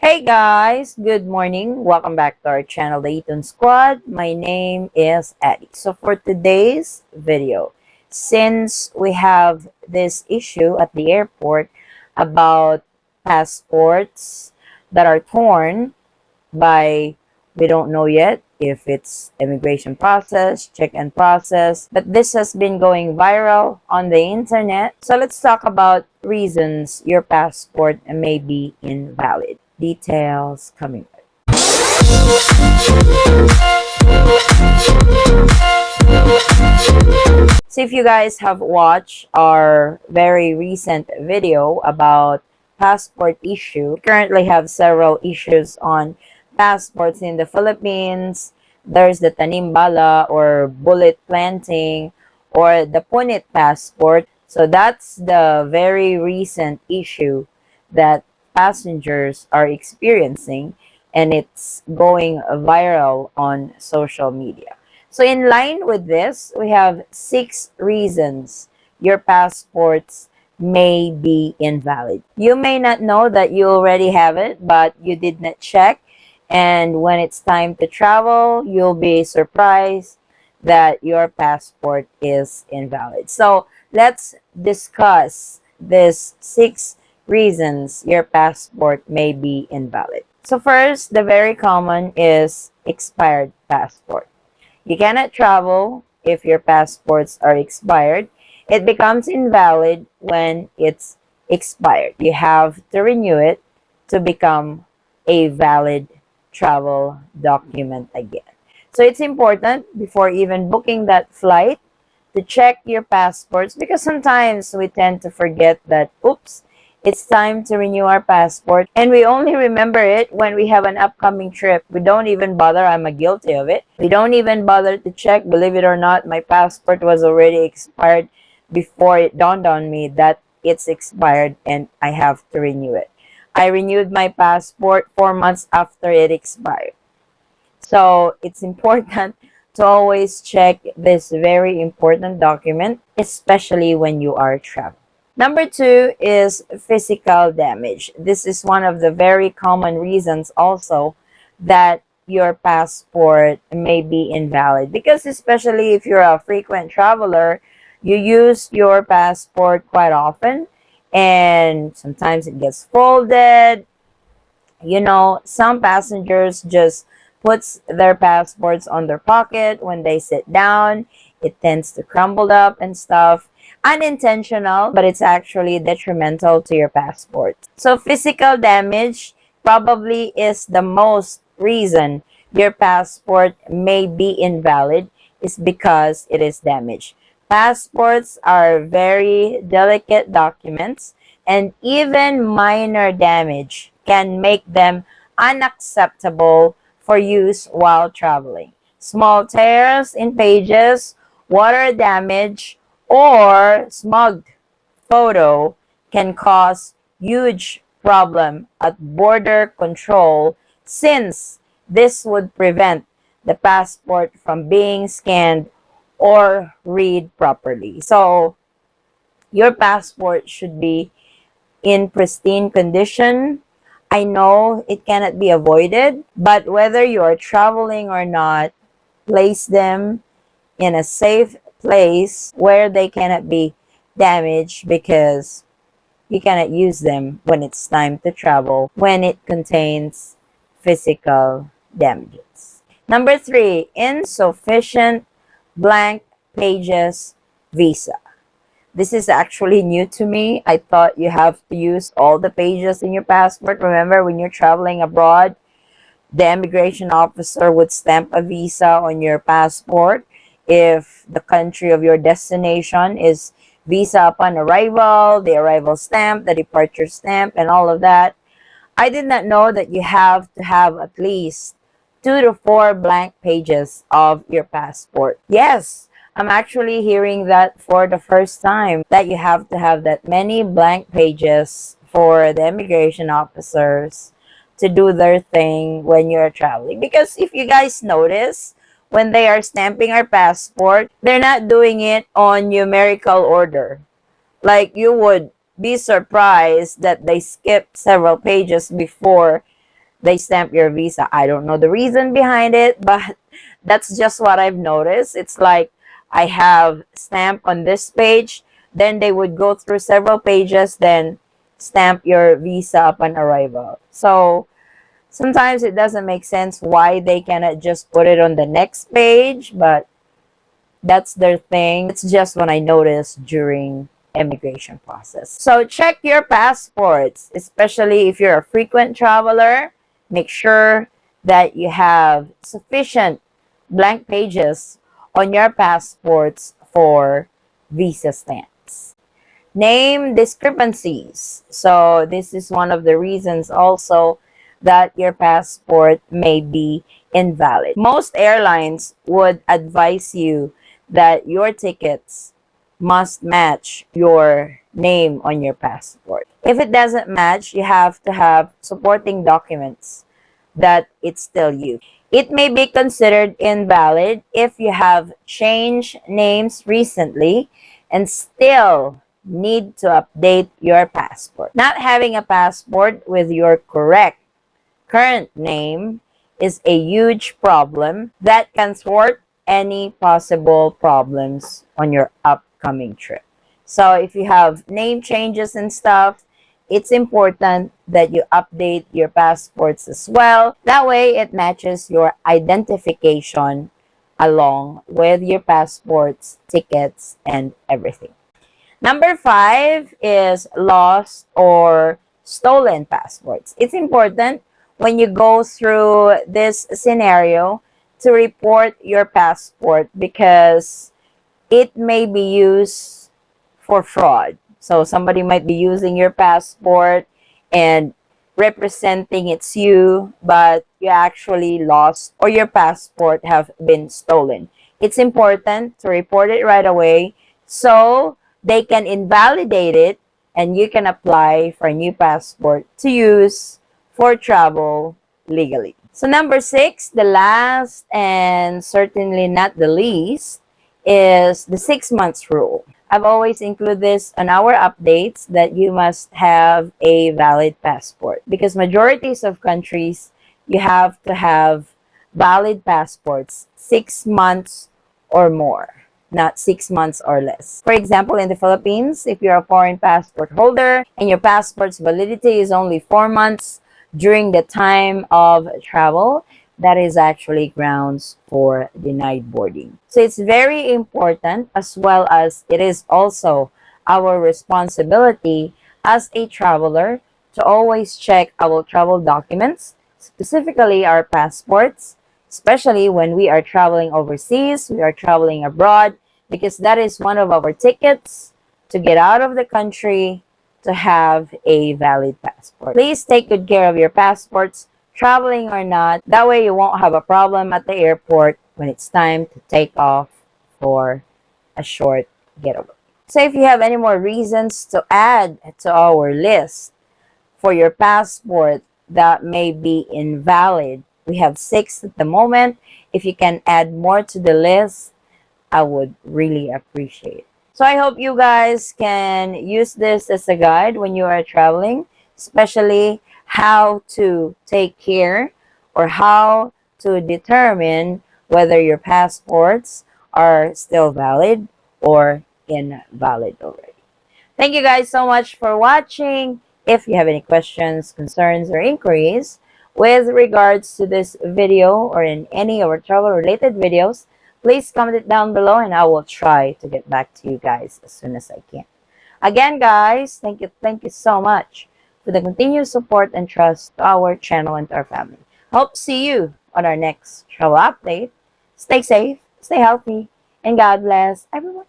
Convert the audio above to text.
Hey guys, good morning. Welcome back to our channel, the Eaton Squad. My name is Eddie. So for today's video, since we have this issue at the airport about passports that are torn by, we don't know yet if it's immigration process, check-in process, but this has been going viral on the internet. So let's talk about reasons your passport may be invalid. Details coming up. So if you guys have watched our very recent video about passport issue, we currently have several issues on passports in the Philippines. There's the tanim bala or bullet planting or the punit passport. So that's the very recent issue that passengers are experiencing, and it's going viral on social media. So in line with this, we have 6 reasons your passports may be invalid. You may not know that you already have it, but you did not check. And when it's time to travel, you'll be surprised that your passport is invalid. So let's discuss these 6 reasons your passport may be invalid. So first, the very common is expired passport. You cannot travel if your passports are expired. It becomes invalid when it's expired. You have to renew it to become a valid travel document again. So it's important before even booking that flight to check your passports, because sometimes we tend to forget that, oops, it's time to renew our passport, and we only remember it when we have an upcoming trip. We don't even bother. I'm guilty of it. We don't even bother to check. Believe it or not, my passport was already expired before it dawned on me that it's expired and I have to renew it. I renewed my passport 4 months after it expired. So it's important to always check this very important document, especially when you are traveling. Number 2 is physical damage. This is one of the very common reasons also that your passport may be invalid, because especially if you're a frequent traveler, you use your passport quite often, and sometimes it gets folded. Some passengers just puts their passports on their pocket when they sit down. It tends to crumble up and stuff. Unintentional, but it's actually detrimental to your passport. So physical damage probably is the most reason your passport may be invalid, is because it is damaged. Passports are very delicate documents, and even minor damage can make them unacceptable for use while traveling. Small tears in pages, water damage, or smudged photo can cause huge problem at border control, since this would prevent the passport from being scanned or read properly. So your passport should be in pristine condition. I know it cannot be avoided, but whether you are traveling or not, place them in a safe place where they cannot be damaged, because you cannot use them when it's time to travel when it contains physical damages. Number 3, insufficient blank pages visa. This is actually new to me. I thought you have to use all the pages in your passport. Remember, when you're traveling abroad, the immigration officer would stamp a visa on your passport if the country of your destination is visa upon arrival, the arrival stamp, the departure stamp, and all of that. I did not know that you have to have at least 2 to 4 blank pages of your passport. Yes, I'm actually hearing that for the first time, that you have to have that many blank pages for the immigration officers to do their thing when you're traveling. Because if you guys notice, when they are stamping our passport, they're not doing it on numerical order. Like, you would be surprised that they skipped several pages before they stamp your visa. I don't know the reason behind it, but that's just what I've noticed. It's like I have stamp on this page, then they would go through several pages, then stamp your visa upon arrival. So sometimes it doesn't make sense why they cannot just put it on the next page, but that's their thing. It's just what I noticed during immigration process. So check your passports, especially if you're a frequent traveler. Make sure that you have sufficient blank pages on your passports for visa stamps. Name discrepancies. So this is one of the reasons also that your passport may be invalid. Most airlines would advise you that your tickets must match your name on your passport. If it doesn't match, you have to have supporting documents that it's still you. It may be considered invalid if you have changed names recently and still need to update your passport. Not having a passport with your current name is a huge problem that can thwart any possible problems on your upcoming trip. So if you have name changes and stuff, it's important that you update your passports as well. That way it matches your identification along with your passports, tickets, and everything. Number 5 is lost or stolen passports. It's important when you go through this scenario to report your passport because it may be used for fraud. So somebody might be using your passport and representing it's you, but you actually lost or your passport have been stolen. It's important to report it right away so they can invalidate it and you can apply for a new passport to use for travel legally. So number 6, the last and certainly not the least, is the 6 months rule. I've always included this on our updates that you must have a valid passport because majorities of countries you have to have valid passports 6 months or more, not 6 months or less. For example, in the Philippines, if you're a foreign passport holder and your passport's validity is only 4 months during the time of travel, that is actually grounds for denied boarding. So it's very important, as well as it is also our responsibility as a traveler to always check our travel documents, specifically our passports, especially when we are traveling overseas, we are traveling abroad, because that is one of our tickets to get out of the country to have a valid passport. Please take good care of your passports, traveling or not. That way you won't have a problem at the airport when it's time to take off for a short getaway. So if you have any more reasons to add to our list for your passport that may be invalid, we have 6 at the moment. If you can add more to the list, I would really appreciate it. So I hope you guys can use this as a guide when you are traveling, especially how to take care or how to determine whether your passports are still valid or invalid already. Thank you guys so much for watching. If you have any questions, concerns, or inquiries with regards to this video or in any of our travel related videos, please comment it down below and I will try to get back to you guys as soon as I can. Again, guys, thank you so much for the continued support and trust to our channel and to our family. Hope to see you on our next travel update. Stay safe, stay healthy, and God bless everyone.